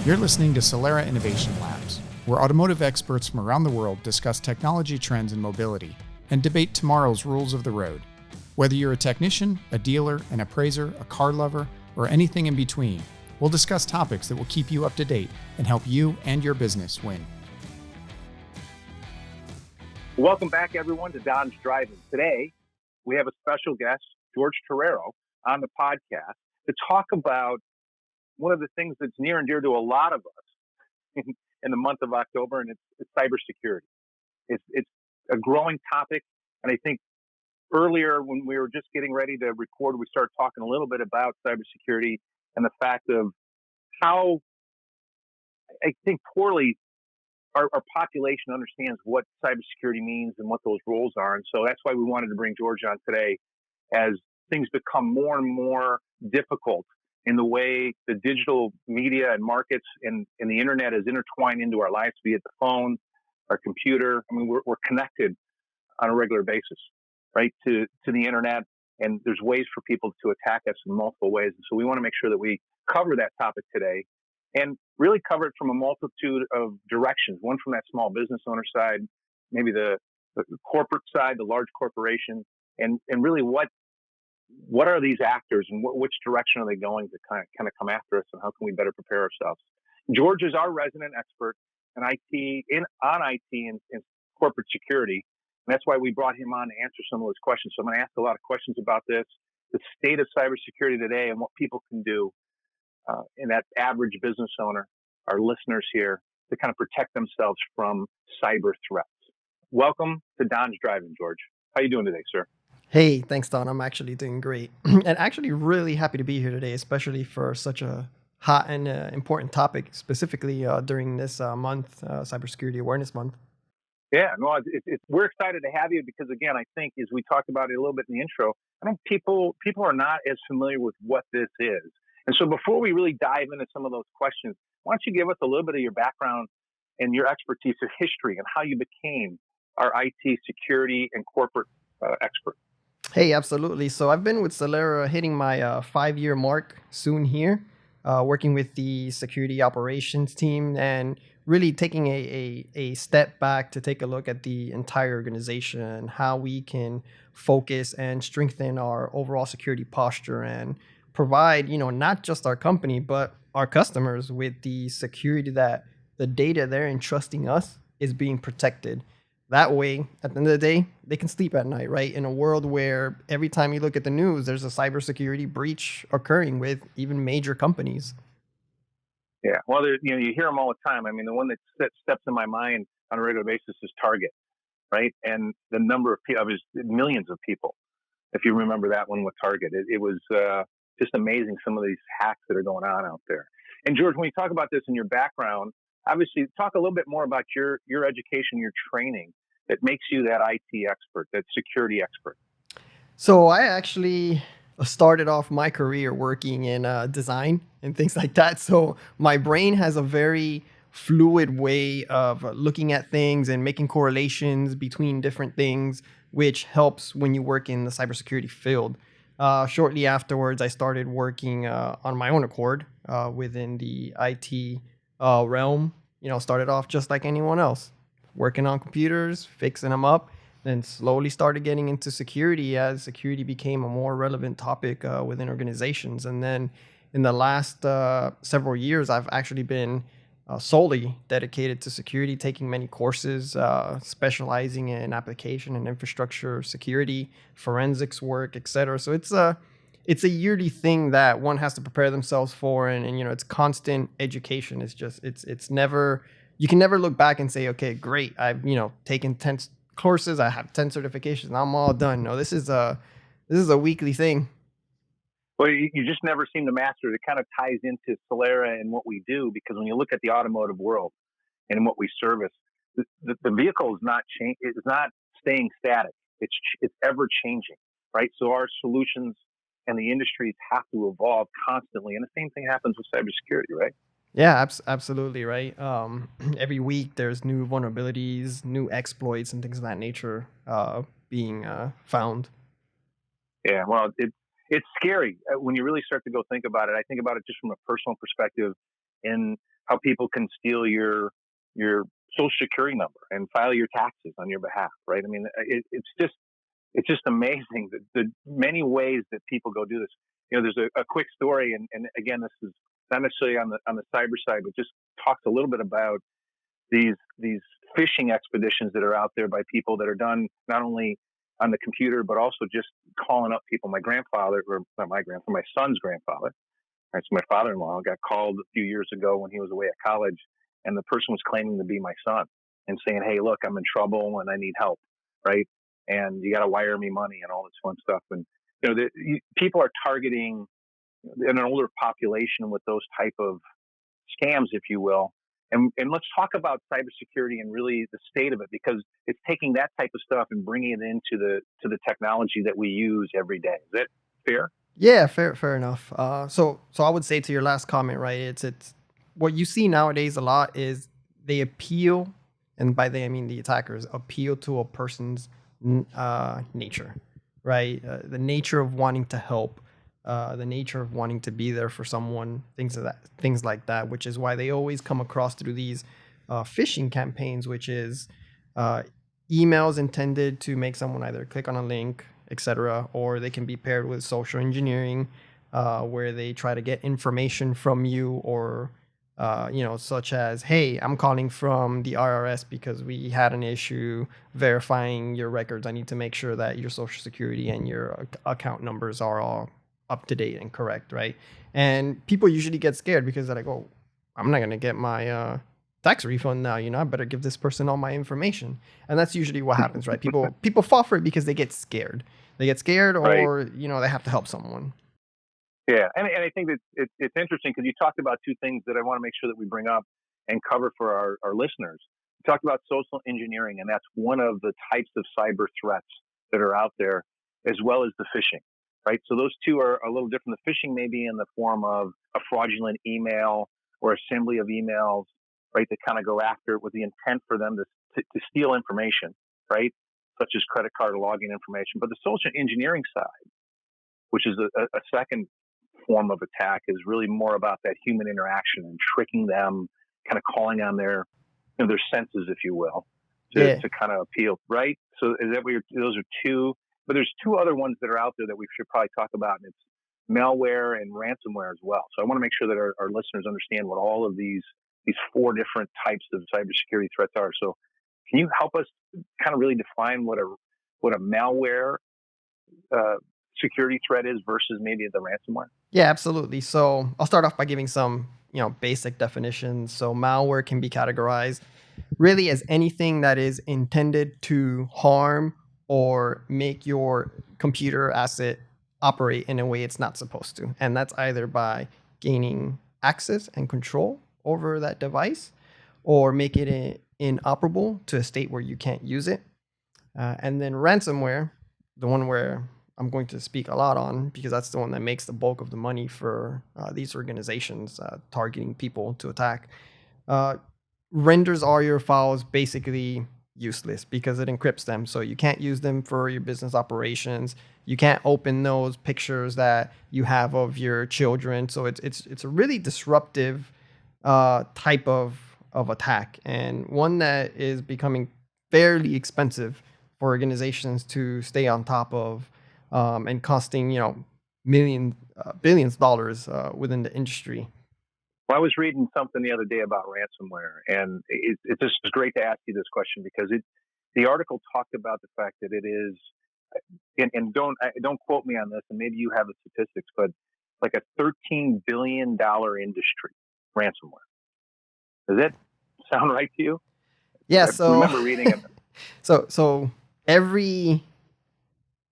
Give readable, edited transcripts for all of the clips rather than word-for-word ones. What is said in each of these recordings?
You're listening to Solera Innovation Labs, where automotive experts from around the world discuss technology trends in mobility and debate tomorrow's rules of the road. Whether you're a technician, a dealer, an appraiser, a car lover, or anything in between, we'll discuss topics that will keep you up to date and help you and your business win. Welcome back, everyone, to Don's Driving. Today, we have a special guest, Jorge Terrero, on the podcast to talk about one of the things that's near and dear to a lot of us in the month of October, and it's cybersecurity. It's a growing topic, and I think earlier when we were just getting ready to record, we started talking a little bit about cybersecurity and the fact of how I think poorly our population understands what cybersecurity means and what those roles are. And so that's why we wanted to bring Jorge on today as things become more and more difficult in the way the digital media and markets and the internet is intertwined into our lives, be it the phone, our computer. I mean, we're connected on a regular basis, right, to the internet. And there's ways for people to attack us in multiple ways. And so we want to make sure that we cover that topic today and really cover it from a multitude of directions. One from that small business owner side, maybe the corporate side, the large corporation, and really what are these actors and which direction are they going to kind of come after us, and how can we better prepare ourselves? George is our resident expert on IT and corporate security. And that's why we brought him on to answer some of those questions. So I'm going to ask a lot of questions about this, the state of cybersecurity today and what people can do in that average business owner, our listeners here, to kind of protect themselves from cyber threats. Welcome to Don's Driving, George. How are you doing today, sir? Hey, thanks, Don. I'm actually doing great. And actually really happy to be here today, especially for such a hot and important topic, specifically during this month, Cybersecurity Awareness Month. Yeah, no, we're excited to have you because, again, I think as we talked about it a little bit in the intro, I think people are not as familiar with what this is. And so before we really dive into some of those questions, why don't you give us a little bit of your background and your expertise of history and how you became our IT security and corporate expert? Hey, absolutely. So I've been with Solera hitting my 5-year mark soon here, working with the security operations team and really taking a step back to take a look at the entire organization, how we can focus and strengthen our overall security posture and provide, not just our company, but our customers with the security that the data they're entrusting us is being protected. That way, at the end of the day, they can sleep at night, right? In a world where every time you look at the news, there's a cybersecurity breach occurring with even major companies. Yeah, well, you hear them all the time. I mean, the one that steps in my mind on a regular basis is Target, right? And the number of people, millions of people, if you remember that one with Target. It was just amazing, some of these hacks that are going on out there. And George, when you talk about this in your background, obviously talk a little bit more about your education, your training that makes you that IT expert, that security expert. So I actually started off my career working in design and things like that. So my brain has a very fluid way of looking at things and making correlations between different things, which helps when you work in the cybersecurity field. Shortly afterwards, I started working on my own accord within the IT realm. Started off just like anyone else, working on computers, fixing them up, then slowly started getting into security as security became a more relevant topic within organizations. And then in the last several years, I've actually been solely dedicated to security, taking many courses, specializing in application and infrastructure security, forensics work, etc. So it's a yearly thing that one has to prepare themselves for, and it's constant education. It's never, you can never look back and say, okay, great, I've taken 10 courses, I have 10 certifications, I'm all done. No, this is a weekly thing. Well, you just never seem to master it. It kind of ties into Solera and what we do, because when you look at the automotive world and what we service, the vehicle is not it's not staying static. It's ever changing, right? So our solutions and the industries have to evolve constantly, and the same thing happens with cybersecurity, right? Yeah, absolutely, right. Every week there's new vulnerabilities, new exploits, and things of that nature being found. Yeah, well, it's scary when you really start to go think about it. I think about it just from a personal perspective. in how people can steal your social security number and file your taxes on your behalf, right? I mean, it's just amazing the many ways that people go do this. There's a quick story, and again, this is not necessarily on the cyber side, but just talks a little bit about these phishing expeditions that are out there by people that are done not only on the computer, but also just calling up people. My grandfather, or not my grandfather, my son's grandfather, right? So my father-in-law got called a few years ago when he was away at college, and the person was claiming to be my son and saying, "Hey, look, I'm in trouble and I need help, right? And you got to wire me money and all this fun stuff." And people are targeting an older population with those type of scams, if you will. And let's talk about cybersecurity and really the state of it, because it's taking that type of stuff and bringing it into the technology that we use every day. Is that fair? Yeah, fair enough. So I would say to your last comment, right? It's what you see nowadays a lot is they appeal, and by they I mean the attackers appeal to a person's nature, right? The nature of wanting to help, the nature of wanting to be there for someone, things like that, which is why they always come across through these phishing campaigns, which is emails intended to make someone either click on a link, etc., or they can be paired with social engineering, where they try to get information from you, or such as, "Hey, I'm calling from the IRS because we had an issue verifying your records. I need to make sure that your social security and your account numbers are all up to date and correct," right? And people usually get scared because they're like, "Oh, I'm not going to get my tax refund now. I better give this person all my information." And that's usually what happens, right? People fall for it because they get scared. They get scared, Right. or they have to help someone. Yeah, and I think that it's interesting because you talked about two things that I want to make sure that we bring up and cover for our listeners. You talked about social engineering, and that's one of the types of cyber threats that are out there, as well as the phishing, right? So those two are a little different. The phishing may be in the form of a fraudulent email or assembly of emails, right, that kind of go after it with the intent for them to steal information, right, such as credit card or login information. But the social engineering side, which is a second form of attack, is really more about that human interaction and tricking them, kind of calling on their senses, if you will, to kind of appeal, right? So is that those are two, but there's two other ones that are out there that we should probably talk about, and it's malware and ransomware as well. So I want to make sure that our listeners understand what all of these four different types of cybersecurity threats are. So can you help us kind of really define what a malware security threat is versus maybe the ransomware? Yeah, absolutely. So I'll start off by giving some, basic definitions. So malware can be categorized really as anything that is intended to harm or make your computer asset operate in a way it's not supposed to. And that's either by gaining access and control over that device, or make it inoperable to a state where you can't use it. And then ransomware, the one where I'm going to speak a lot on, because that's the one that makes the bulk of the money for these organizations targeting people to attack, renders all your files basically useless because it encrypts them. So you can't use them for your business operations. You can't open those pictures that you have of your children. So it's a really disruptive type of attack, and one that is becoming fairly expensive for organizations to stay on top of, and costing billions of dollars within the industry. Well, I was reading something the other day about ransomware, and it just was great to ask you this question because the article talked about the fact that it is, and don't quote me on this, and maybe you have the statistics, but like a $13 billion industry, ransomware. Does that sound right to you? Yeah. I So remember reading it. So every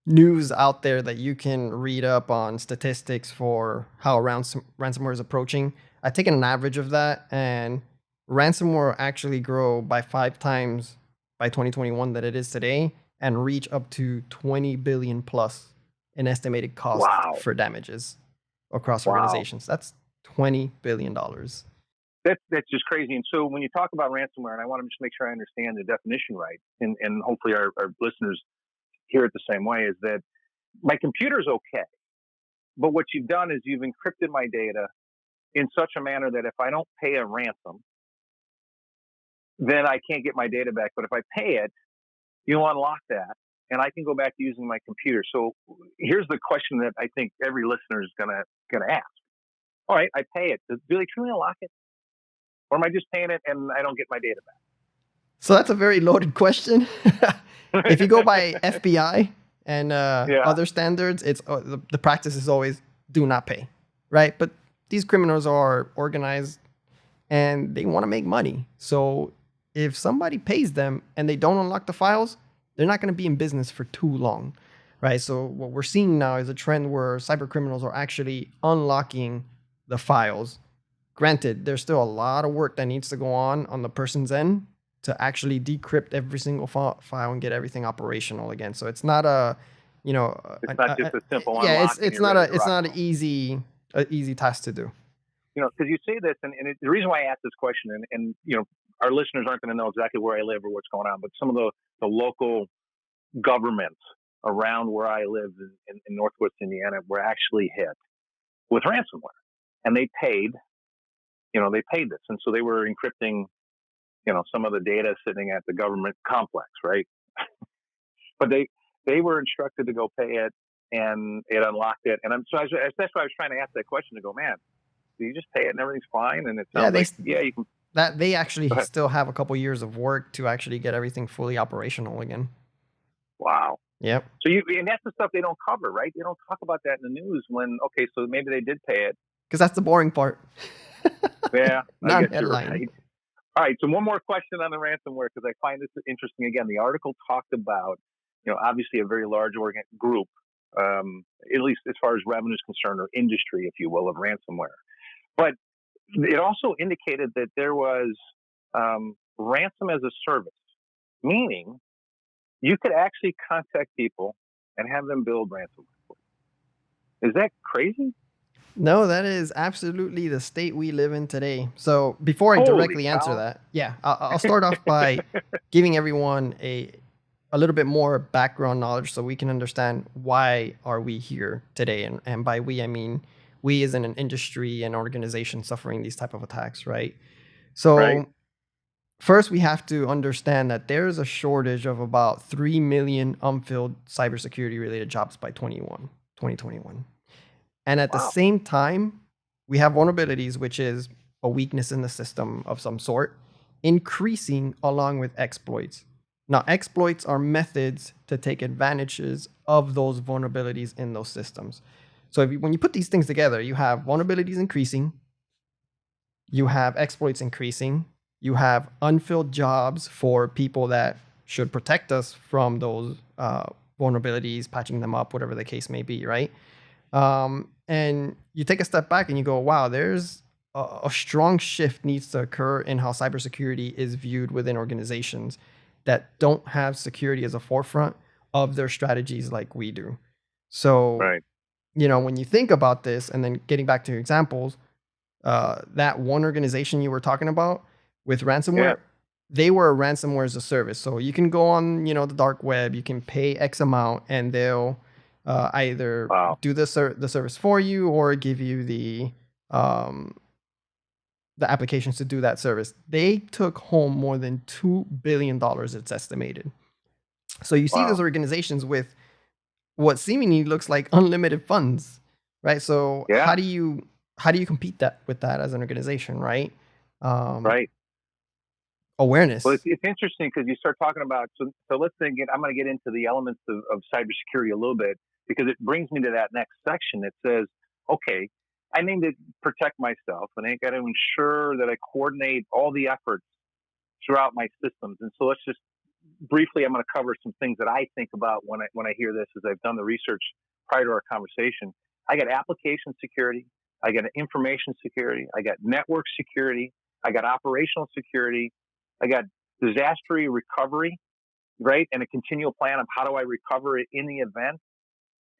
news out there that you can read up on statistics for how ransomware is approaching, I've taken an average of that, and ransomware actually grow by 5 times by 2021 that it is today, and reach up to 20 billion plus in estimated cost Wow. for damages across Wow. organizations. That's $20 billion. That's just crazy. And so when you talk about ransomware, and I want to just make sure I understand the definition right, and hopefully our listeners hear it the same way, is that my computer's okay, but what you've done is you've encrypted my data, in such a manner that if I don't pay a ransom, then I can't get my data back. But if I pay it, you'll unlock that, and I can go back to using my computer. So here's the question that I think every listener is gonna ask. All right, I pay it. Do they truly unlock it? Or am I just paying it and I don't get my data back? So that's a very loaded question. If you go by FBI and other standards, it's the practice is always do not pay, right? But these criminals are organized and they want to make money. So if somebody pays them and they don't unlock the files, they're not going to be in business for too long, right? So what we're seeing now is a trend where cyber criminals are actually unlocking the files. Granted, there's still a lot of work that needs to go on the person's end to actually decrypt every single file and get everything operational again. So it's not a, it's not just a simple unlock. Yeah, it's not an easy task to do. Because you say this, and the reason why I asked this question, and our listeners aren't going to know exactly where I live or what's going on, but some of the local governments around where I live in Northwest Indiana were actually hit with ransomware, and they paid this, and so they were encrypting, some of the data sitting at the government complex, right? But they were instructed to go pay it, and it unlocked it, and that's why I was trying to ask that question to go, man, do you just pay it and everything's fine? And it sounds you can. That they actually still have a couple years of work to actually get everything fully operational again. Wow. Yep. So and that's the stuff they don't cover, right? They don't talk about that in the news so maybe they did pay it. Because that's the boring part. Yeah. Not headline. Right. All right. So one more question on the ransomware, because I find this interesting. Again, the article talked about, obviously a very large group, at least as far as revenue is concerned, or industry, if you will, of ransomware. But it also indicated that there was ransom as a service, meaning you could actually contact people and have them build ransomware. Is that crazy? No, that is absolutely the state we live in today. So before I directly answer that, I'll start off by giving everyone a little bit more background knowledge so we can understand why are we here today. And by we, I mean we as in an industry and organization suffering these type of attacks, right? So first, we have to understand that there's a shortage of about 3 million unfilled cybersecurity related jobs by 2021. And at the same time, we have vulnerabilities, which is a weakness in the system of some sort, increasing along with exploits. Now, exploits are methods to take advantages of those vulnerabilities in those systems. So when you put these things together, you have vulnerabilities increasing, you have exploits increasing, you have unfilled jobs for people that should protect us from those vulnerabilities, patching them up, whatever the case may be, right? And you take a step back and you go, wow, there's a strong shift needs to occur in how cybersecurity is viewed within organizations that don't have security as a forefront of their strategies like we do. So, when you think about this, and then getting back to your examples, that one organization you were talking about with ransomware, they were a ransomware as a service. So you can go on, the dark web, you can pay X amount, and they'll either do the service for you or give you the applications to do that service. They took home more than $2 billion, it's estimated. So you see those organizations with what seemingly looks like unlimited funds, right? So how do you compete with that as an organization, right? Awareness. Well, it's interesting because you start talking about, so let's think, I'm going to get into the elements of cybersecurity a little bit, because it brings me to that next section that says, okay, I need to protect myself, and I got to ensure that I coordinate all the efforts throughout my systems. And so let's just briefly, I'm going to cover some things that I think about when I hear this, as I've done the research prior to our conversation. I got application security, I got information security, I got network security, I got operational security, I got disaster recovery, right? And a continual plan of how do I recover it in the event.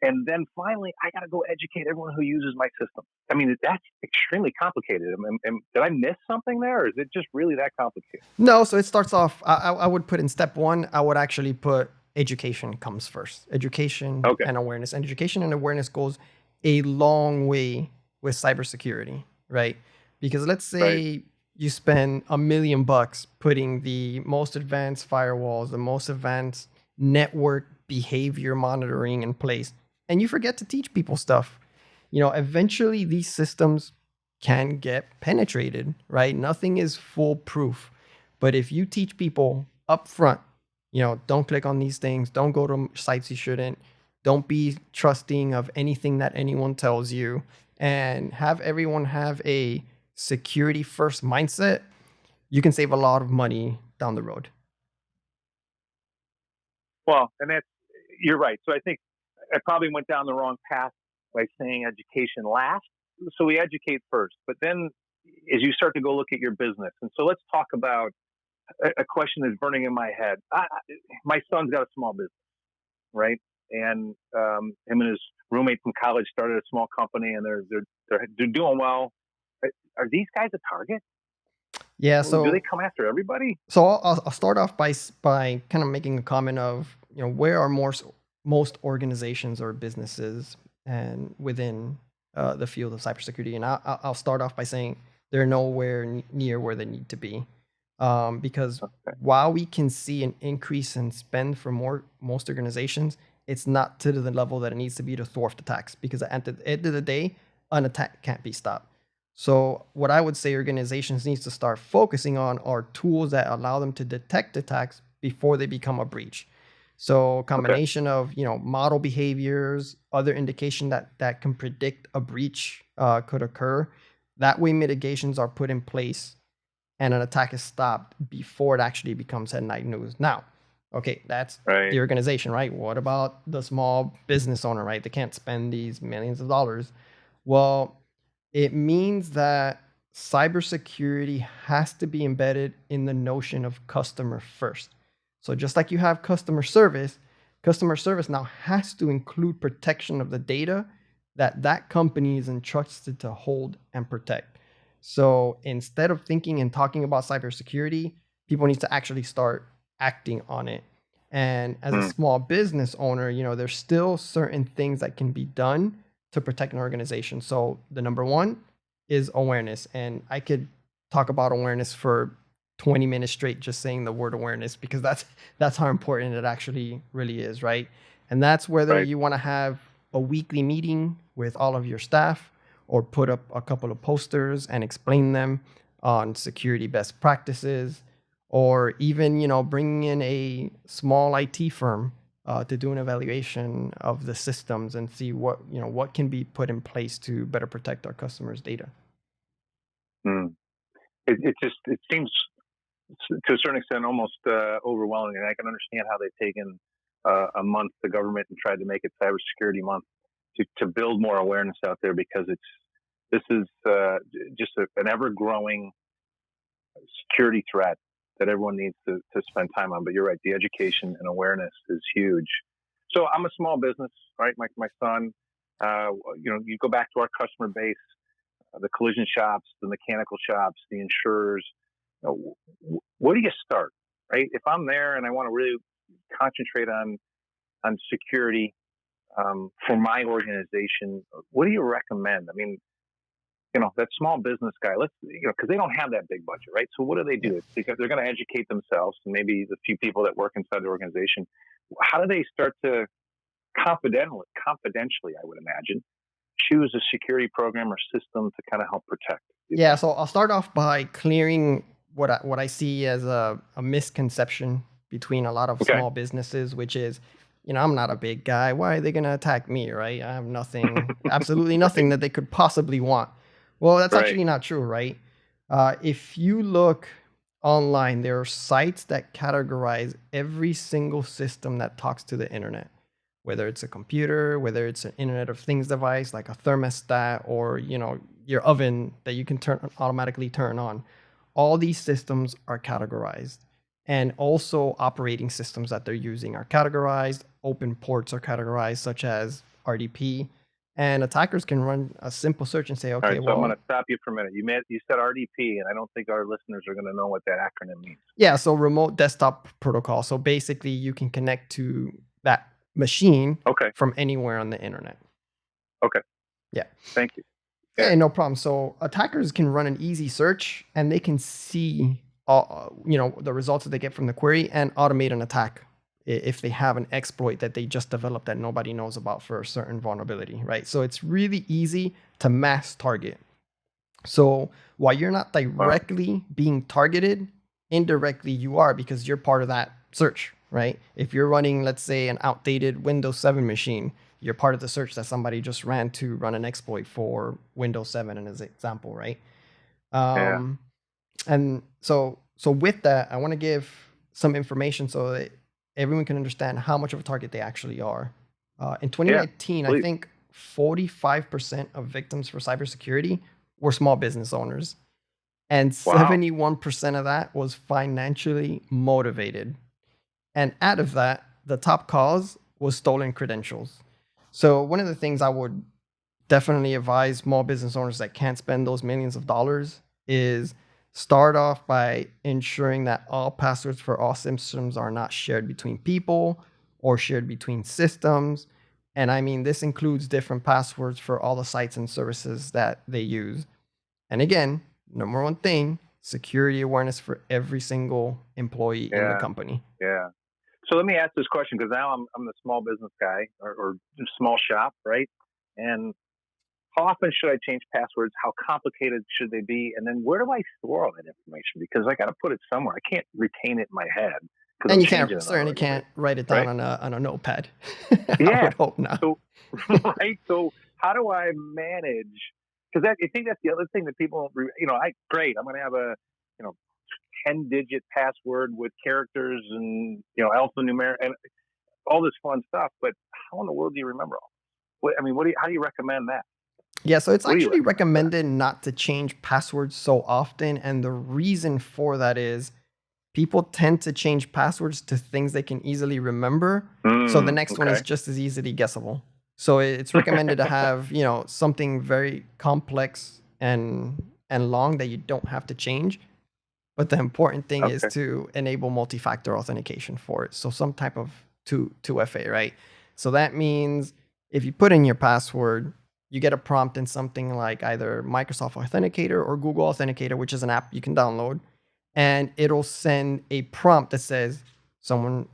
And then finally, I got to go educate everyone who uses my system. I mean, that's extremely complicated. Did I miss something there, or is it just really that complicated? No, so it starts off, I would put in step one, I would actually put education comes first. Education and awareness. And education and awareness goes a long way with cybersecurity. right? Because let's say you spend $1 million putting the most advanced firewalls, the most advanced network behavior monitoring in place, and you forget to teach people stuff. Eventually these systems can get penetrated, right? Nothing is foolproof. But if you teach people up front, don't click on these things, don't go to sites you shouldn't, don't be trusting of anything that anyone tells you, and have everyone have a security first mindset, you can save a lot of money down the road. Well, and you're right. So I think I probably went down the wrong path by saying education last. So we educate first, but then as you start to go look at your business, and so let's talk about a question that's burning in my head. My son's got a small business, right? And him and his roommate from college started a small company, and they're doing well. Are these guys a target? Yeah. So do they come after everybody? So I'll start off by kind of making a comment of where are most organizations or businesses and within the field of cybersecurity, and I'll start off by saying they're nowhere near where they need to be, because while we can see an increase in spend for most organizations, it's not to the level that it needs to be to thwart attacks, because at the end of the day, an attack can't be stopped. So what I would say organizations needs to start focusing on are tools that allow them to detect attacks before they become a breach. So a combination of model behaviors, other indication that can predict a breach could occur. That way mitigations are put in place and an attack is stopped before it actually becomes headline news. Now, okay, that's the organization, right? What about the small business owner, right? They can't spend these millions of dollars. Well, it means that cybersecurity has to be embedded in the notion of customer first. So just like you have customer service now has to include protection of the data that company is entrusted to hold and protect. So instead of thinking and talking about cybersecurity, people need to actually start acting on it. And as a small business owner, there's still certain things that can be done to protect an organization. So the number one is awareness. And I could talk about awareness for 20 minutes straight, just saying the word awareness, because that's how important it actually really is, right? And that's whether you want to have a weekly meeting with all of your staff or put up a couple of posters and explain them on security best practices, or even, bringing in a small IT firm to do an evaluation of the systems and see what can be put in place to better protect our customers' data. It seems to a certain extent almost overwhelming, and I can understand how they've taken a month, the government, and tried to make it Cybersecurity Month to build more awareness out there, because this is just an ever-growing security threat that everyone needs to spend time on. But you're right, the education and awareness is huge. So I'm a small business, right? My son, you go back to our customer base, the collision shops, the mechanical shops, the insurers. Where do you start, right? If I'm there and I want to really concentrate on security for my organization, what do you recommend? I mean, that small business guy, because they don't have that big budget, right? So what do they do? It's because they're going to educate themselves, and maybe the few people that work inside the organization. How do they start to confidentially, I would imagine, choose a security program or system to kind of help protect? Yeah, so I'll start off by clearing what I see as a misconception between a lot of small businesses, which is, I'm not a big guy. Why are they going to attack me, right? I have nothing, absolutely nothing that they could possibly want. Well, that's actually not true, right? If you look online, there are sites that categorize every single system that talks to the internet, whether it's a computer, whether it's an Internet of Things device like a thermostat, or your oven that you can automatically turn on. All these systems are categorized, and also operating systems that they're using are categorized. Open ports are categorized, such as RDP, and attackers can run a simple search and say, okay, all right, so I'm going to stop you for a minute. You said RDP, and I don't think our listeners are going to know what that acronym means. Yeah, so remote desktop protocol. So basically, you can connect to that machine from anywhere on the internet. Okay. Yeah. Thank you. Yeah, no problem. So attackers can run an easy search and they can see the results that they get from the query and automate an attack if they have an exploit that they just developed that nobody knows about for a certain vulnerability, right? So it's really easy to mass target. So while you're not directly being targeted, indirectly you are, because you're part of that search, right? If you're running, let's say, an outdated Windows 7 machine, you're part of the search that somebody just ran to run an exploit for Windows 7 as an example, right? And so with that, I want to give some information so that everyone can understand how much of a target they actually are. In 2019, I think 45% of victims for cybersecurity were small business owners. And 71% of that was financially motivated. And out of that, the top cause was stolen credentials. So one of the things I would definitely advise small business owners that can't spend those millions of dollars is start off by ensuring that all passwords for all systems are not shared between people or shared between systems. And I mean, this includes different passwords for all the sites and services that they use. And again, number one thing, security awareness for every single employee in the company. Yeah. So let me ask this question, because now I'm the small business guy or small shop, right? And how often should I change passwords? How complicated should they be? And then where do I store all that information? Because I got to put it somewhere. I can't retain it in my head. And you certainly can't write it down on a notepad. Yeah. I would hope not. So, right. So how do I manage? Because I think that's the other thing that people, I'm going to have a, 10-digit password with characters and, alphanumeric and all this fun stuff. But how in the world do you remember all? How do you recommend that? Yeah, so it's actually recommended not to change passwords so often. And the reason for that is people tend to change passwords to things they can easily remember. So the next one is just as easily guessable. So it's recommended to have, something very complex and long that you don't have to change. But the important thing is to enable multi-factor authentication for it. So some type of 2FA, right? So that means if you put in your password, you get a prompt in something like either Microsoft Authenticator or Google Authenticator, which is an app you can download. And it'll send a prompt that says, someone,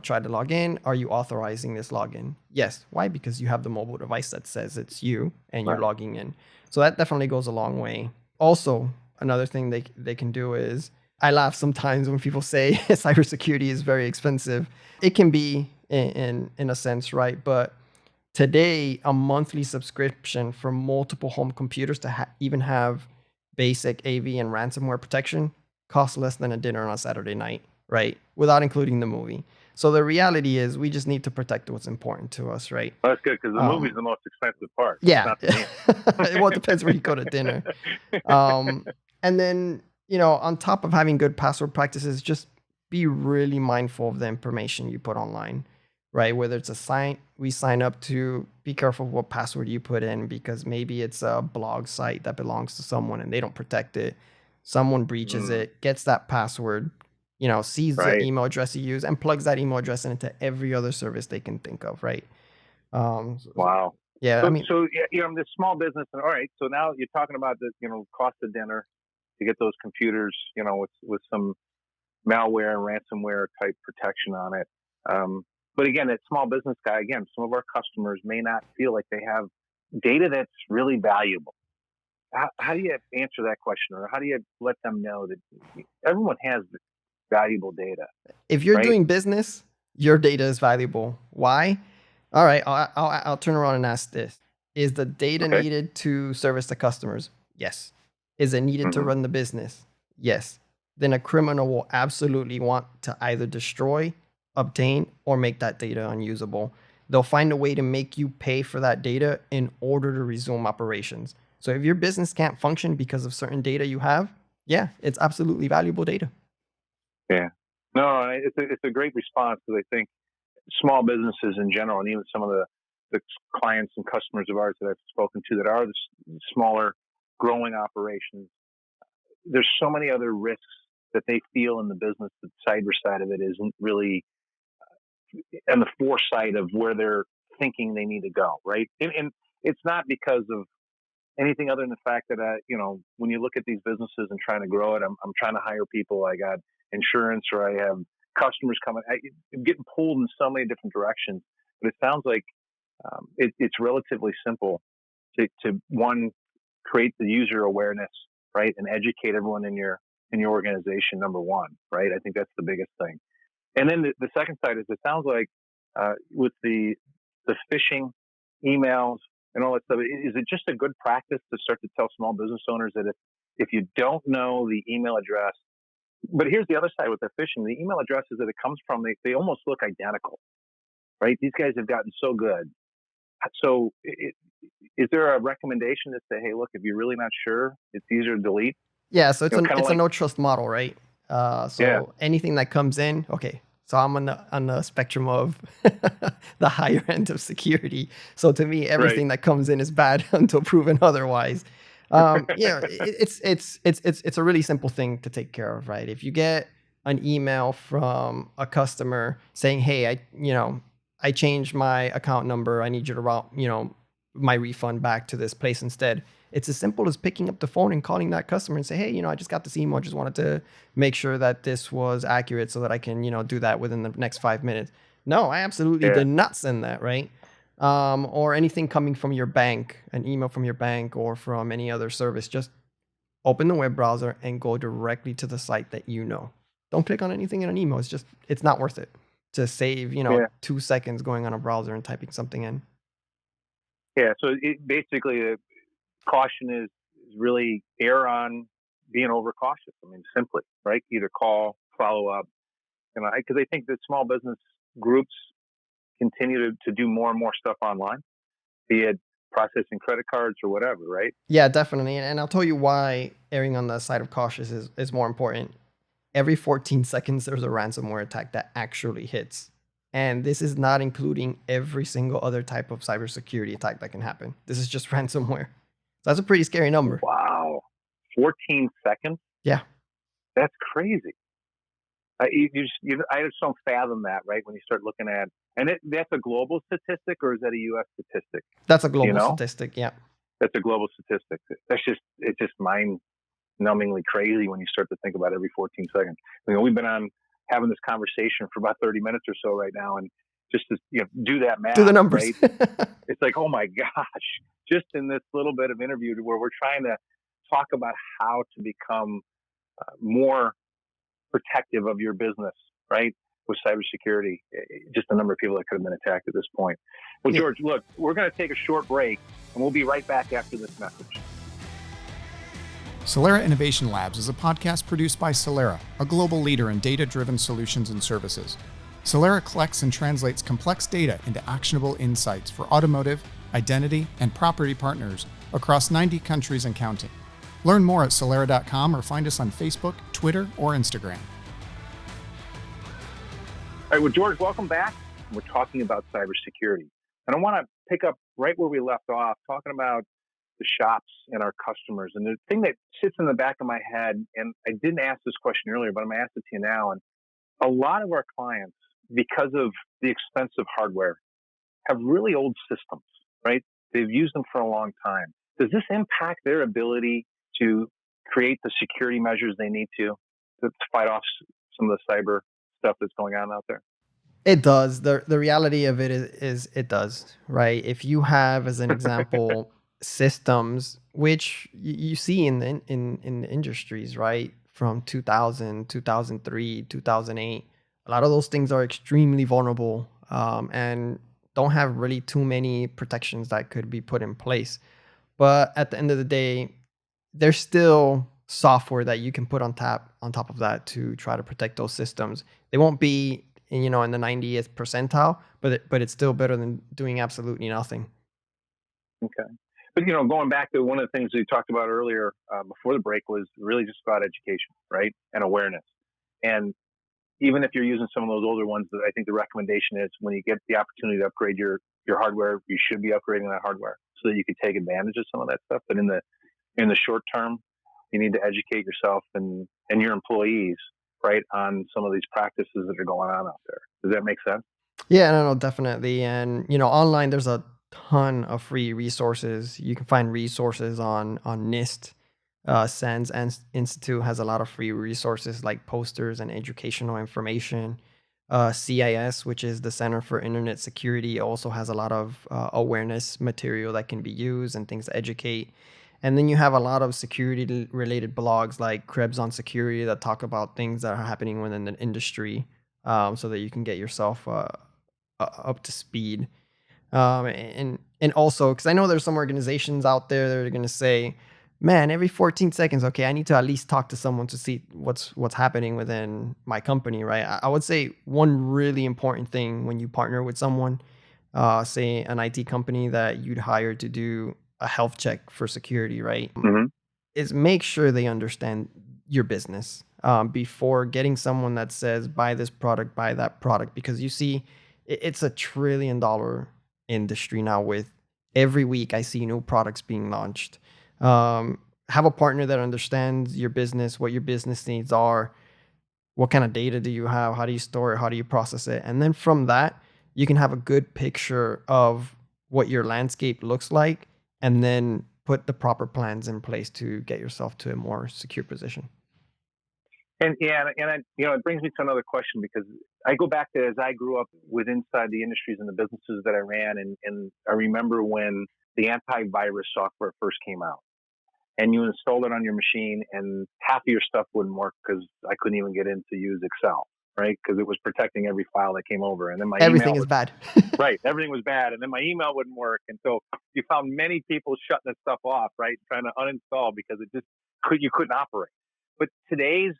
tried to log in. Are you authorizing this login? Yes. Why? Because you have the mobile device that says it's you and you're logging in. So that definitely goes a long way. Also, another thing they can do is, I laugh sometimes when people say cybersecurity is very expensive. It can be in a sense, right? But today, a monthly subscription for multiple home computers to even have basic AV and ransomware protection costs less than a dinner on a Saturday night, right? Without including the movie. So the reality is we just need to protect what's important to us, right? Well, that's good, because the movie's the most expensive part. Yeah. Well, it depends where you go to dinner. And then, on top of having good password practices, just be really mindful of the information you put online, right? Whether it's a site we sign up to, be careful what password you put in, because maybe it's a blog site that belongs to someone and they don't protect it. Someone breaches it, gets that password, sees the email address you use and plugs that email address into every other service they can think of, right? Wow. Yeah. So this small business, all right. So now you're talking about the, cost of dinner to get those computers, with some malware and ransomware type protection on it. But again, that small business guy, again, some of our customers may not feel like they have data that's really valuable. How do you answer that question, or how do you let them know that everyone has valuable data? If you're doing business, your data is valuable. Why? All right, I'll turn around and ask this. Is the data needed to service the customers? Yes. Is it needed to run the business? Yes. Then a criminal will absolutely want to either destroy, obtain, or make that data unusable. They'll find a way to make you pay for that data in order to resume operations. So if your business can't function because of certain data you have, yeah, it's absolutely valuable data. Yeah. No, it's a great response, because I think small businesses in general, and even some of the clients and customers of ours that I've spoken to that are the smaller growing operations, there's so many other risks that they feel in the business that the cyber side of it isn't really and the foresight of where they're thinking they need to go, right? And it's not because of anything other than the fact that, when you look at these businesses and trying to grow it, I'm trying to hire people. I got insurance, or I have customers coming. I'm getting pulled in so many different directions. But it sounds like it's relatively simple to one, create the user awareness, right, and educate everyone in your organization. Number one, right? I think that's the biggest thing. And then the second side is, it sounds like with the phishing emails and all that stuff, is it just a good practice to start to tell small business owners that if you don't know the email address, but here's the other side with the phishing, the email addresses that it comes from, they almost look identical, right? These guys have gotten so good. So is there a recommendation to say, hey, look, if you're really not sure, it's easier to delete? Yeah, so it's a no trust model, right? Anything that comes in, okay. So I'm on the spectrum of the higher end of security. So to me, everything that comes in is bad until proven otherwise. It's a really simple thing to take care of, right? If you get an email from a customer saying, hey, I changed my account number, I need you to route, my refund back to this place instead. It's as simple as picking up the phone and calling that customer and say, hey, I just got this email. I just wanted to make sure that this was accurate so that I can, do that within the next 5 minutes. No, I absolutely did not send that, right? Or anything coming from your bank, an email from your bank or from any other service. Just open the web browser and go directly to the site that you know. Don't click on anything in an email. It's not worth it to save, 2 seconds going on a browser and typing something in. Yeah, so basically, caution is really err on being overcautious. I mean, simply, right? Either call, follow up, because I think that small business groups continue to do more and more stuff online, be it processing credit cards or whatever, right? Yeah, definitely. And I'll tell you why erring on the side of cautious is more important. Every 14 seconds, there's a ransomware attack that actually hits. And this is not including every single other type of cybersecurity attack that can happen. This is just ransomware. So that's a pretty scary number. Wow. 14 seconds? Yeah. That's crazy. I just don't fathom that, right? When you start looking at, and that's a global statistic, or is that a U.S. statistic? That's a global statistic, yeah. That's a global statistic. It's just mind-numbingly crazy when you start to think about every 14 seconds. We've been having this conversation for about 30 minutes or so right now, and just to do that math, do the numbers, right? It's like, oh my gosh, just in this little bit of interview where we're trying to talk about how to become more protective of your business, right? With cybersecurity, just the number of people that could have been attacked at this point. Well, George, look, we're going to take a short break, and we'll be right back after this message. Solera Innovation Labs is a podcast produced by Solera, a global leader in data-driven solutions and services. Solera collects and translates complex data into actionable insights for automotive, identity, and property partners across 90 countries and counting. Learn more at solera.com or find us on Facebook, Twitter, or Instagram. All right, well, George, welcome back. We're talking about cybersecurity. And I want to pick up right where we left off, talking about the shops and our customers. And the thing that sits in the back of my head, and I didn't ask this question earlier, but I'm going to ask it to you now. And a lot of our clients, because of the expensive hardware, have really old systems, right? They've used them for a long time. Does this impact their ability to create the security measures they need to fight off some of the cyber stuff that's going on out there? It does. The reality of it is it does, right? If you have, as an example, systems which you see in the industries, right, from 2000, 2003, 2008, a lot of those things are extremely vulnerable and don't have really too many protections that could be put in place. But at the end of the day, there's still software that you can put on top of that to try to protect those systems. They won't be in the 90th percentile, but it's still better than doing absolutely nothing. Okay. But, going back to one of the things we talked about earlier before the break was really just about education, right? And awareness. And even if you're using some of those older ones, I think the recommendation is when you get the opportunity to upgrade your hardware, you should be upgrading that hardware so that you can take advantage of some of that stuff. But in the short term, you need to educate yourself and your employees, right, on some of these practices that are going on out there. Does that make sense? Yeah, no, definitely. And, online, there's a ton of free resources. You can find resources on NIST. SANS and Institute has a lot of free resources like posters and educational information. CIS, which is the Center for Internet Security, also has a lot of awareness material that can be used and things to educate. And then you have a lot of security related blogs like Krebs on Security that talk about things that are happening within the industry, so that you can get yourself up to speed. And also, because I know there's some organizations out there that are going to say, man, every 14 seconds, okay, I need to at least talk to someone to see what's happening within my company, right? I would say one really important thing when you partner with someone, say an IT company that you'd hire to do a health check for security, right? Mm-hmm. Is make sure they understand your business before getting someone that says, buy this product, buy that product, because you see, it's a $1 trillion industry now. With every week I see new products being launched. Have a partner that understands your business, what your business needs are, what kind of data do you have, how do you store it, how do you process it, and then from that you can have a good picture of what your landscape looks like, and then put the proper plans in place to get yourself to a more secure position. And it brings me to another question, because I go back to as I grew up with inside the industries and the businesses that I ran, and I remember when the antivirus software first came out, and you installed it on your machine, and half of your stuff wouldn't work because I couldn't even get in to use Excel, right? Because it was protecting every file that came over, and then everything is bad. Right, everything was bad, and then my email wouldn't work, and so you found many people shutting this stuff off, right, trying to uninstall because you couldn't operate. But today's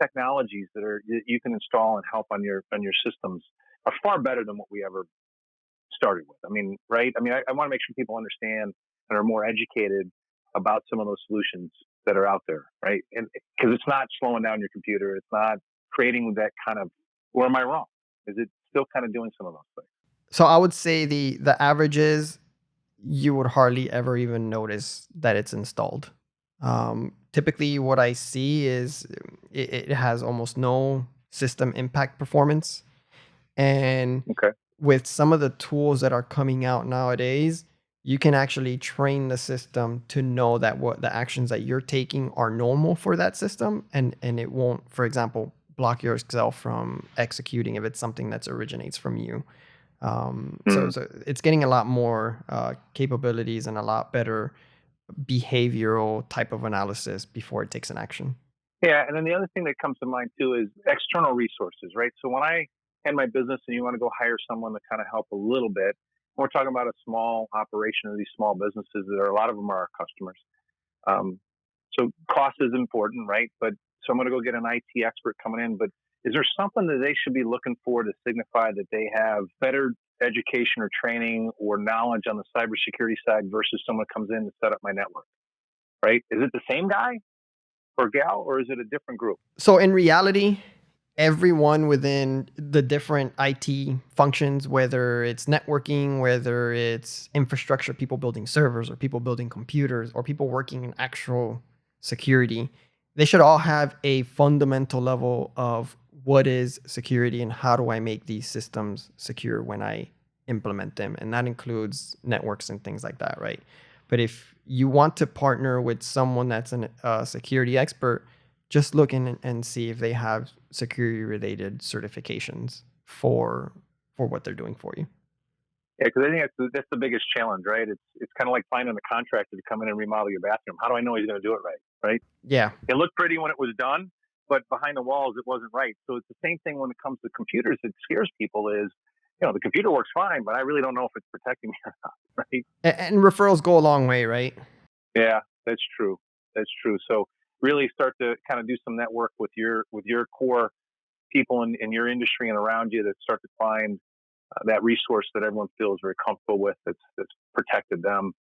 technologies that you can install and help on your systems are far better than what we ever started with. I mean, right? I mean, I want to make sure people understand and are more educated about some of those solutions that are out there, right? And because it's not slowing down your computer, it's not creating that kind of, or am I wrong? Is it still kind of doing some of those things? So I would say the average is you would hardly ever even notice that it's installed. Typically what I see is it has almost no system impact performance. And with some of the tools that are coming out nowadays, you can actually train the system to know that what the actions that you're taking are normal for that system, and it won't, for example, block your Excel from executing if it's something that originates from you. So it's getting a lot more capabilities and a lot better behavioral type of analysis before it takes an action. Yeah, and then the other thing that comes to mind too is external resources, right? So when I had my business and you want to go hire someone to kind of help a little bit, we're talking about a small operation of these small businesses that are, a lot of them are our customers. So cost is important, right? But so I'm going to go get an IT expert coming in, but is there something that they should be looking for to signify that they have better education or training or knowledge on the cybersecurity side versus someone comes in to set up my network, right? Is it the same guy or gal, or is it a different group? So in reality, everyone within the different IT functions, whether it's networking, whether it's infrastructure, people building servers or people building computers or people working in actual security, they should all have a fundamental level of what is security and how do I make these systems secure when I implement them. And that includes networks and things like that, right? But if you want to partner with someone that's a security expert, just look in and see if they have security related certifications for what they're doing for you. Yeah, because I think that's the biggest challenge, right? It's kind of like finding a contractor to come in and remodel your bathroom. How do I know he's going to do it right? Yeah. It looked pretty when it was done, but behind the walls, it wasn't right. So it's the same thing when it comes to computers. It scares people is, the computer works fine, but I really don't know if it's protecting me or not, right? And referrals go a long way, right? Yeah, that's true. So really start to kind of do some network with your core people in your industry and around you that start to find that resource that everyone feels very comfortable with, that's protected them,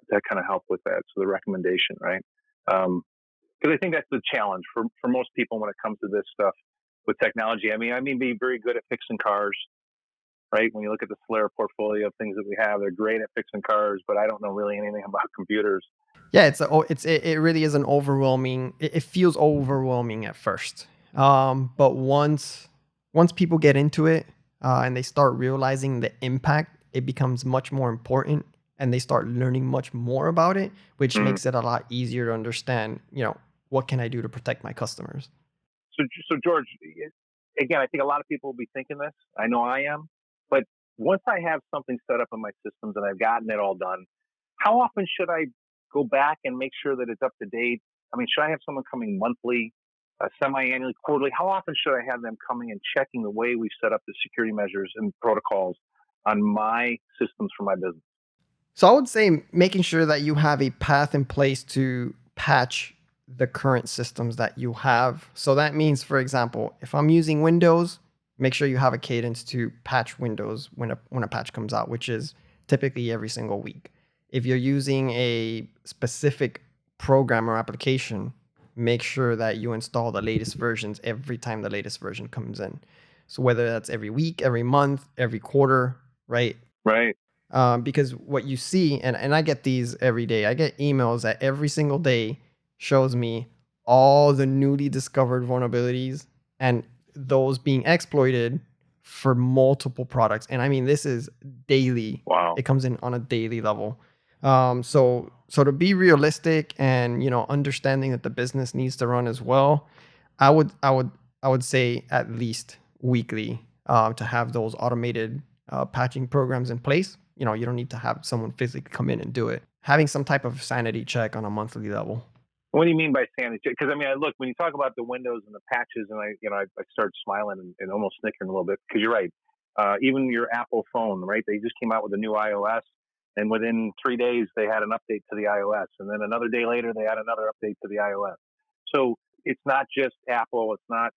that kind of help with that. So the recommendation, right? Because I think that's the challenge for most people when it comes to this stuff with technology. I mean, be very good at fixing cars, right? When you look at the Solera portfolio of things that we have, they're great at fixing cars, but I don't know really anything about computers. Yeah, it really is an overwhelming. It feels overwhelming at first, but once people get into it and they start realizing the impact it becomes much more important and they start learning much more about it, which makes it a lot easier to understand, what can I do to protect my customers? So George, again, I think a lot of people will be thinking this. I know I am. But once I have something set up in my systems and I've gotten it all done, how often should I go back and make sure that it's up to date? I mean, should I have someone coming monthly, semi-annually, quarterly? How often should I have them coming and checking the way we've set up the security measures and protocols on my systems for my business? So I would say making sure that you have a path in place to patch the current systems that you have. So that means, for example, if I'm using Windows, make sure you have a cadence to patch Windows when a patch comes out, which is typically every single week. If you're using a specific program or application, make sure that you install the latest versions every time the latest version comes in. So whether that's every week, every month, every quarter, right? Right. Because what you see, and I get these every day, I get emails that every single day shows me all the newly discovered vulnerabilities and those being exploited for multiple products. And I mean, this is daily. Wow. It comes in on a daily level. So to be realistic and, understanding that the business needs to run as well, I would say at least weekly to have those automated patching programs in place. You don't need to have someone physically come in and do it. Having some type of sanity check on a monthly level. What do you mean by sanity check? Because I mean, look, when you talk about the Windows and the patches, and I start smiling and almost snickering a little bit because you're right. Even your Apple phone, right? They just came out with a new iOS, and within 3 days they had an update to the iOS, and then another day later they had another update to the iOS. So it's not just Apple. It's not,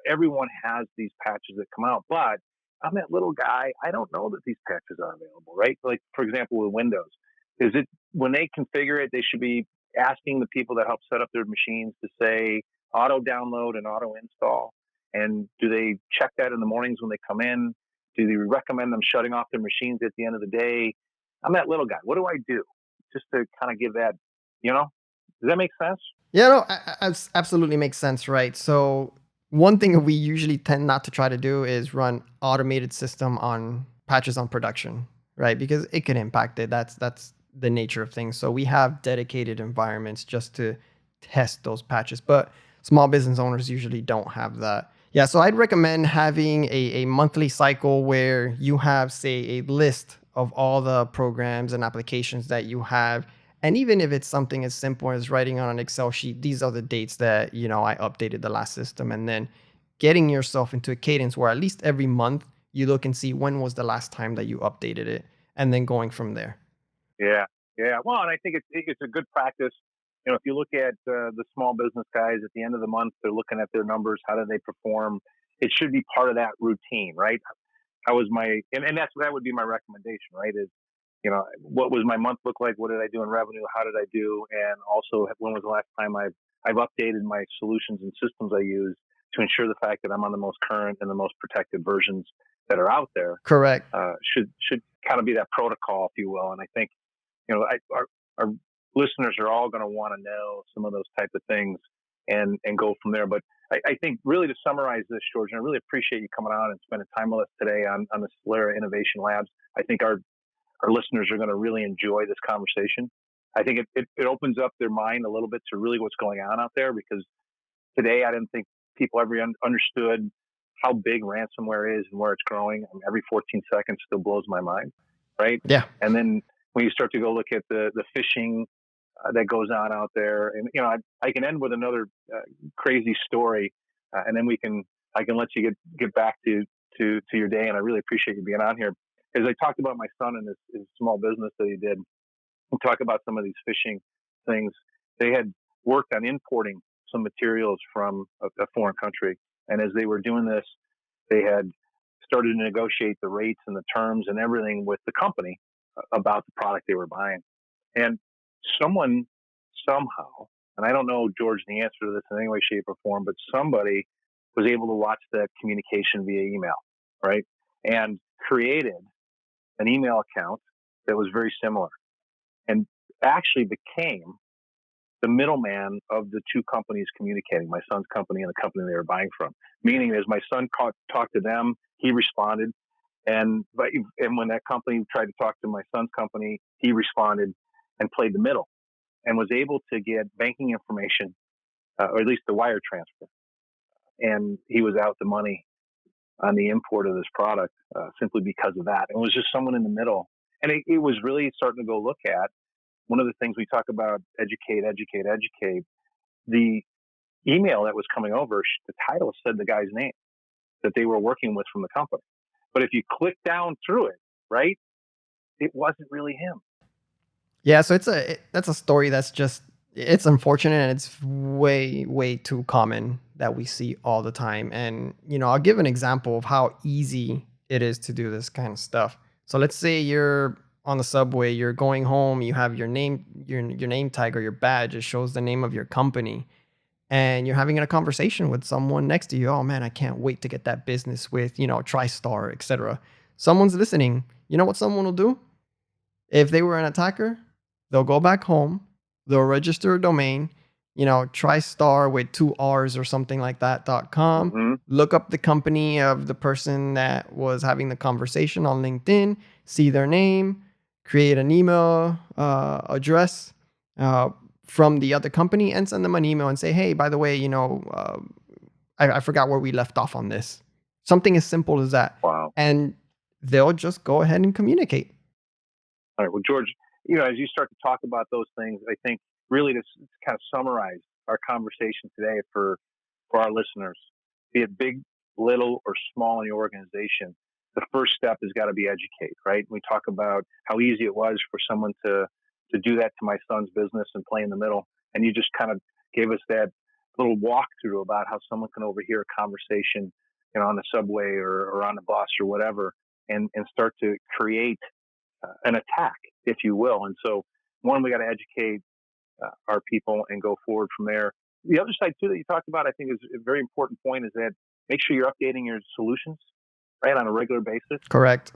everyone has these patches that come out, but I'm that little guy. I don't know that these patches are available, right? Like, for example, with Windows, is it when they configure it, they should be asking the people that help set up their machines to say auto download and auto install? And do they check that in the mornings when they come in? Do they recommend them shutting off their machines at the end of the day? I'm that little guy. What do I do just to kind of give that, does that make sense? Yeah, no, absolutely makes sense, right? So one thing we usually tend not to try to do is run automated system on patches on production, right? Because it can impact it. That's the nature of things. So we have dedicated environments just to test those patches, but small business owners usually don't have that. Yeah, so I'd recommend having a monthly cycle where you have, say, a list of all the programs and applications that you have. And even if it's something as simple as writing on an Excel sheet, these are the dates that, I updated the last system. And then getting yourself into a cadence where at least every month you look and see when was the last time that you updated it, and then going from there. Yeah. Well, and I think it's a good practice. If you look at the small business guys at the end of the month, they're looking at their numbers. How do they perform? It should be part of that routine, right? How was that would be my recommendation, right? Is, what was my month look like? What did I do in revenue? How did I do? And also, when was the last time I've updated my solutions and systems I use to ensure the fact that I'm on the most current and the most protected versions that are out there? Correct. Should kind of be that protocol, if you will. And I think, our listeners are all going to want to know some of those type of things and go from there. But I think really to summarize this, George, and I really appreciate you coming on and spending time with us today on the Solera Innovation Labs. I think our listeners are going to really enjoy this conversation. I think it opens up their mind a little bit to really what's going on out there, because today I didn't think people ever understood how big ransomware is and where it's growing. I mean, every 14 seconds still blows my mind, right? Yeah. And then when you start to go look at the phishing that goes on out there, and I can end with another crazy story, and then I can let you get back to your day. And I really appreciate you being on here. As I talked about my son and his small business that he did, and talk about some of these phishing things, they had worked on importing some materials from a foreign country, and as they were doing this, they had started to negotiate the rates and the terms and everything with the company about the product they were buying. And someone somehow, and I don't know, George, the answer to this in any way, shape, or form, but somebody was able to watch that communication via email, right? And created an email account that was very similar, and actually became the middleman of the two companies communicating, my son's company and the company they were buying from. Meaning, as my son talked to them, he responded. And when that company tried to talk to my son's company, he responded and played the middle and was able to get banking information, or at least the wire transfer. And he was out the money on the import of this product simply because of that. It was just someone in the middle. And it was really starting to go look at one of the things we talk about, educate. The email that was coming over, the title said the guy's name that they were working with from the company. But if you click down through it, right, it wasn't really him. Yeah, so that's a story that's just, it's unfortunate, and it's way too common that we see all the time. And, I'll give an example of how easy it is to do this kind of stuff. So let's say you're on the subway, you're going home, you have your name tag or your badge, it shows the name of your company, and you're having a conversation with someone next to you. Oh man, I can't wait to get that business with, TriStar, etc. Someone's listening. You know what someone will do? If they were an attacker, they'll go back home, they'll register a domain, TriStar with 2 R's or something like that, .com, Mm-hmm. look up the company of the person that was having the conversation on LinkedIn, see their name, create an email address from the other company, and send them an email and say, hey, by the way, I forgot where we left off on this. Something as simple as that. Wow. And they'll just go ahead and communicate. All right. Well, George, as you start to talk about those things, I think really to kind of summarize our conversation today for our listeners, be it big, little, or small in your organization, the first step has got to be educate, right? We talk about how easy it was for someone to do that to my son's business and play in the middle. And you just kind of gave us that little walkthrough about how someone can overhear a conversation, on the subway or on the bus or whatever, and start to create an attack, if you will. And so, one, we got to educate our people and go forward from there. The other side too that you talked about, I think, is a very important point, is that make sure you're updating your solutions, right, on a regular basis. Correct.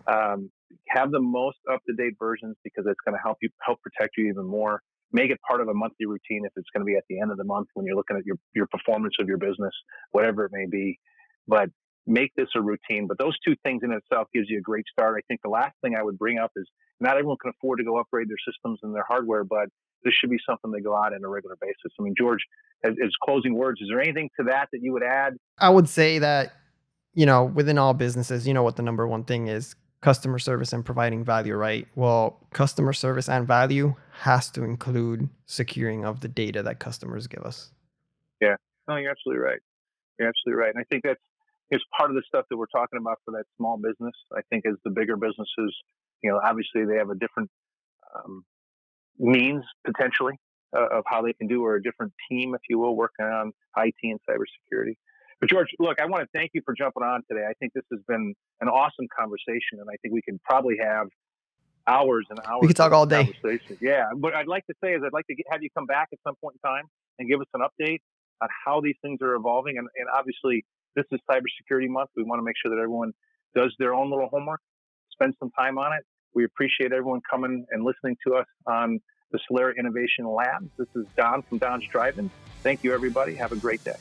Have the most up-to-date versions, because it's going to help protect you even more. Make it part of a monthly routine if it's going to be at the end of the month when you're looking at your performance of your business, whatever it may be. But make this a routine. But those two things in itself gives you a great start. I think the last thing I would bring up is not everyone can afford to go upgrade their systems and their hardware, but this should be something they go out on a regular basis. I mean, George, as closing words, is there anything to that you would add? I would say that, within all businesses, what the number one thing is: customer service and providing value, right? Well, customer service and value has to include securing of the data that customers give us. Yeah, no, you're absolutely right. You're absolutely right. And I think it's part of the stuff that we're talking about for that small business. I think as the bigger businesses, obviously they have a different means potentially of how they can do, or a different team, if you will, working on IT and cybersecurity. But George, look, I want to thank you for jumping on today. I think this has been an awesome conversation, and I think we could probably have hours and hours. We could talk all day. Yeah, what I'd like to say is I'd like to have you come back at some point in time and give us an update on how these things are evolving. And obviously, this is Cybersecurity Month. We want to make sure that everyone does their own little homework, spend some time on it. We appreciate everyone coming and listening to us on the Solera Innovation Labs. This is Don from Don's Drive-In. Thank you, everybody. Have a great day.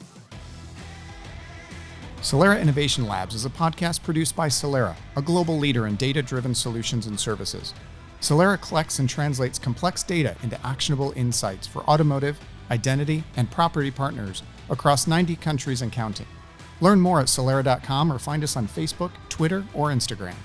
Solera Innovation Labs is a podcast produced by Solera, a global leader in data-driven solutions and services. Solera collects and translates complex data into actionable insights for automotive, identity, and property partners across 90 countries and counting. Learn more at solera.com or find us on Facebook, Twitter, or Instagram.